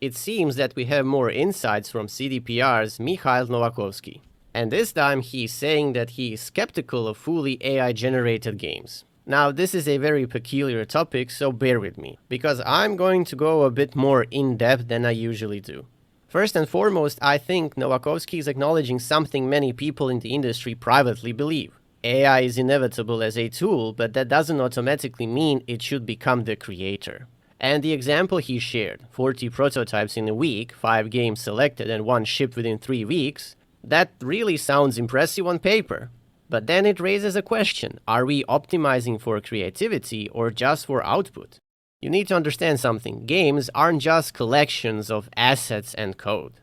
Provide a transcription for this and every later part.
it seems that we have more insights from CDPR's Michał Nowakowski. And this time he's saying that he is skeptical of fully AI-generated games. Now, this is a very peculiar topic, so bear with me, because I'm going to go a bit more in-depth than I usually do. First and foremost, I think Nowakowski is acknowledging something many people in the industry privately believe. AI is inevitable as a tool, but that doesn't automatically mean it should become the creator. And the example he shared, 40 prototypes in a week, 5 games selected and 1 shipped within 3 weeks, that really sounds impressive on paper. But then it raises a question, are we optimizing for creativity or just for output? You need to understand something, games aren't just collections of assets and code.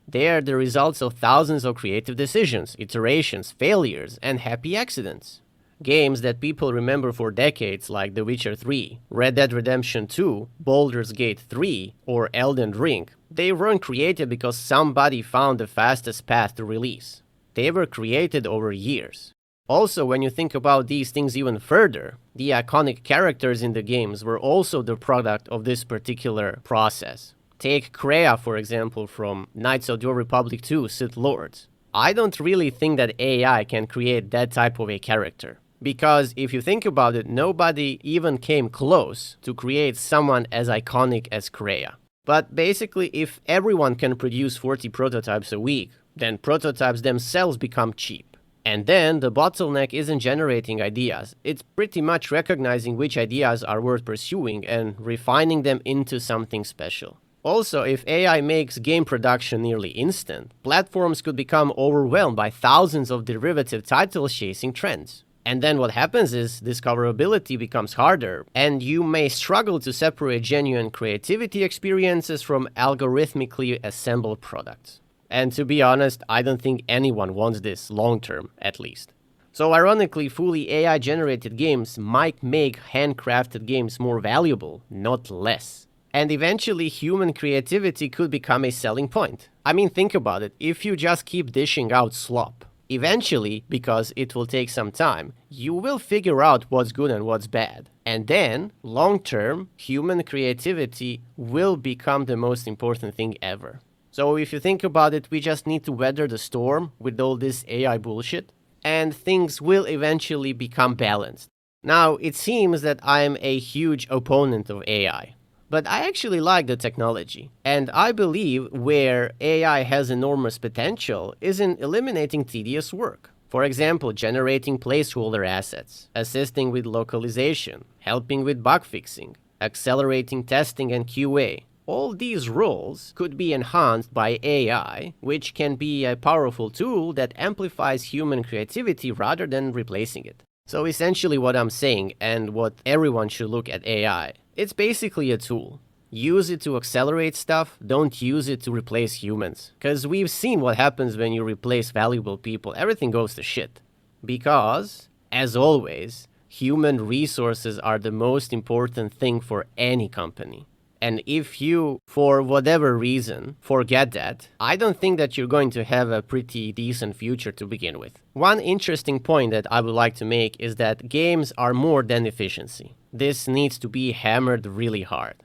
They are the results of thousands of creative decisions, iterations, failures, and happy accidents. Games that people remember for decades like The Witcher 3, Red Dead Redemption 2, Baldur's Gate 3, or Elden Ring, they weren't created because somebody found the fastest path to release. They were created over years. Also, when you think about these things even further, the iconic characters in the games were also the product of this particular process. Take Kreia, for example, from Knights of the Old Republic 2, Sith Lords. I don't really think that AI can create that type of a character. Because if you think about it, nobody even came close to create someone as iconic as Kreia. But basically, if everyone can produce 40 prototypes a week, then prototypes themselves become cheap. And then the bottleneck isn't generating ideas, it's pretty much recognizing which ideas are worth pursuing and refining them into something special. Also, if AI makes game production nearly instant, platforms could become overwhelmed by thousands of derivative titles chasing trends. And then what happens is discoverability becomes harder, and you may struggle to separate genuine creativity experiences from algorithmically assembled products. And to be honest, I don't think anyone wants this long-term, at least. So ironically, fully AI-generated games might make handcrafted games more valuable, not less. And eventually, human creativity could become a selling point. I mean, think about it. If you just keep dishing out slop, eventually, because it will take some time, you will figure out what's good and what's bad. And then, long-term, human creativity will become the most important thing ever. So if you think about it, we just need to weather the storm with all this AI bullshit, and things will eventually become balanced. Now, it seems that I'm a huge opponent of AI. But I actually like the technology, and I believe where AI has enormous potential is in eliminating tedious work. For example, generating placeholder assets, assisting with localization, helping with bug fixing, accelerating testing and QA. All these roles could be enhanced by AI, which can be a powerful tool that amplifies human creativity rather than replacing it. So essentially what I'm saying, and what everyone should look at AI, it's basically a tool. Use it to accelerate stuff, don't use it to replace humans. Because we've seen what happens when you replace valuable people, everything goes to shit. Because, as always, human resources are the most important thing for any company. And if you, for whatever reason, forget that, I don't think that you're going to have a pretty decent future to begin with. One interesting point that I would like to make is that games are more than efficiency. This needs to be hammered really hard.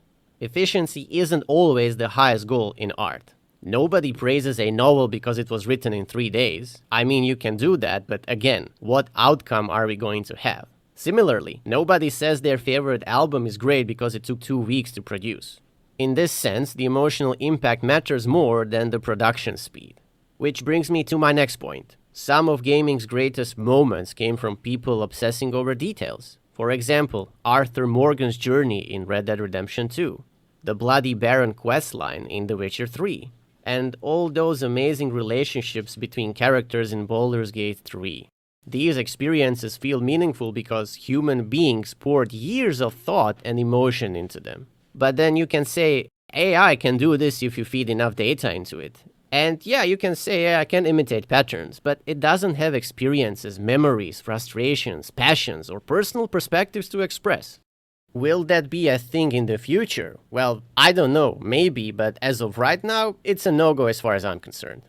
Efficiency isn't always the highest goal in art. Nobody praises a novel because it was written in 3 days. I mean, you can do that, but again, what outcome are we going to have? Similarly, nobody says their favorite album is great because it took 2 weeks to produce. In this sense, the emotional impact matters more than the production speed. Which brings me to my next point. Some of gaming's greatest moments came from people obsessing over details. For example, Arthur Morgan's journey in Red Dead Redemption 2, the Bloody Baron questline in The Witcher 3, and all those amazing relationships between characters in Baldur's Gate 3. These experiences feel meaningful because human beings poured years of thought and emotion into them. But then you can say, AI can do this if you feed enough data into it. And yeah, you can say AI can imitate patterns, but it doesn't have experiences, memories, frustrations, passions, or personal perspectives to express. Will that be a thing in the future? Well, I don't know, maybe, but as of right now, it's a no-go as far as I'm concerned.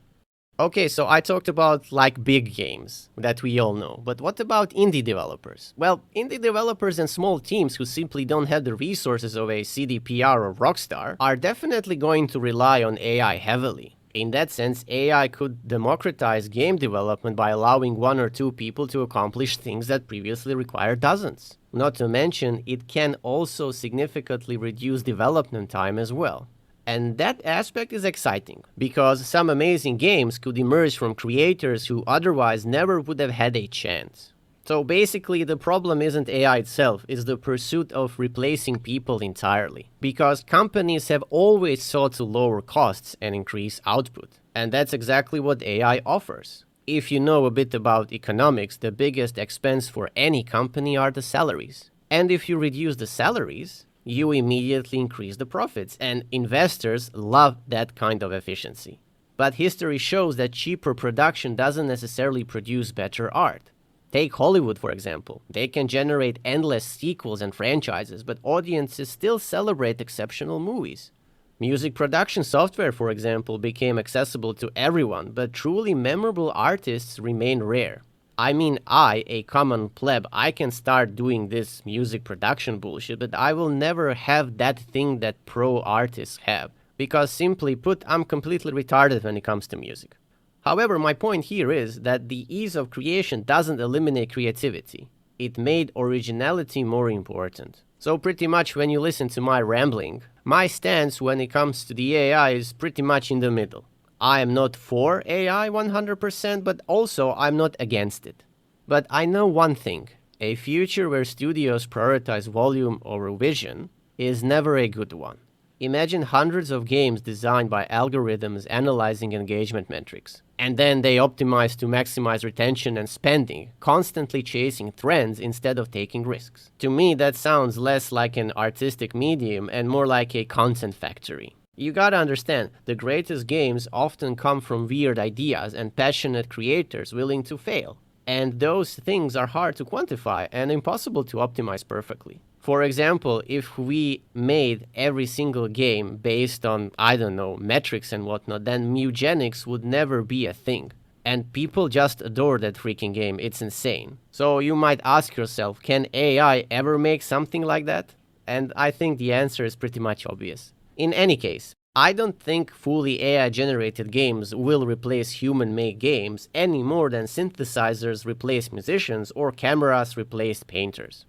Okay, so I talked about like big games that we all know, but what about indie developers? Well, indie developers and small teams who simply don't have the resources of a CDPR or Rockstar are definitely going to rely on AI heavily. In that sense, AI could democratize game development by allowing one or two people to accomplish things that previously required dozens. Not to mention, it can also significantly reduce development time as well. And that aspect is exciting, because some amazing games could emerge from creators who otherwise never would have had a chance. So basically, the problem isn't AI itself, it's the pursuit of replacing people entirely. Because companies have always sought to lower costs and increase output. And that's exactly what AI offers. If you know a bit about economics, the biggest expense for any company are the salaries. And if you reduce the salaries, you immediately increase the profits, and investors love that kind of efficiency. But history shows that cheaper production doesn't necessarily produce better art. Take Hollywood, for example. They can generate endless sequels and franchises, but audiences still celebrate exceptional movies. Music production software, for example, became accessible to everyone, but truly memorable artists remain rare. I mean, a common pleb, I can start doing this music production bullshit, but I will never have that thing that pro artists have. Because simply put, I'm completely retarded when it comes to music. However, my point here is that the ease of creation doesn't eliminate creativity. It made originality more important. So pretty much when you listen to my rambling, my stance when it comes to the AI is pretty much in the middle. I am not for AI 100%, but also I'm not against it. But I know one thing, a future where studios prioritize volume over vision is never a good one. Imagine hundreds of games designed by algorithms analyzing engagement metrics, and then they optimize to maximize retention and spending, constantly chasing trends instead of taking risks. To me, that sounds less like an artistic medium and more like a content factory. You gotta understand, the greatest games often come from weird ideas and passionate creators willing to fail. And those things are hard to quantify and impossible to optimize perfectly. For example, if we made every single game based on, I don't know, metrics and whatnot, then eugenics would never be a thing. And people just adore that freaking game, it's insane. So you might ask yourself, can AI ever make something like that? And I think the answer is pretty much obvious. In any case, I don't think fully AI-generated games will replace human-made games any more than synthesizers replace musicians or cameras replace painters.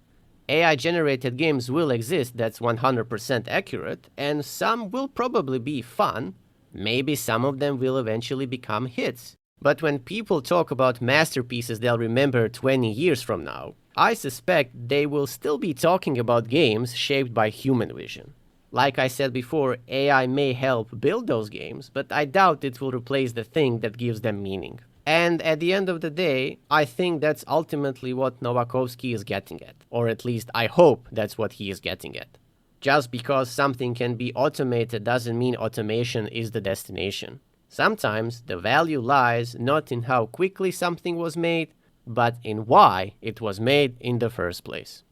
AI-generated games will exist, that's 100% accurate, and some will probably be fun. Maybe some of them will eventually become hits. But when people talk about masterpieces they'll remember 20 years from now, I suspect they will still be talking about games shaped by human vision. Like I said before, AI may help build those games, but I doubt it will replace the thing that gives them meaning. And at the end of the day, I think that's ultimately what Nowakowski is getting at. Or at least I hope that's what he is getting at. Just because something can be automated doesn't mean automation is the destination. Sometimes the value lies not in how quickly something was made, but in why it was made in the first place.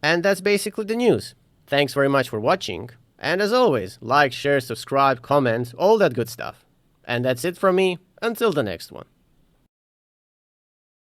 And that's basically the news. Thanks very much for watching, and as always, like, share, subscribe, comment, all that good stuff. And that's it from me, until the next one.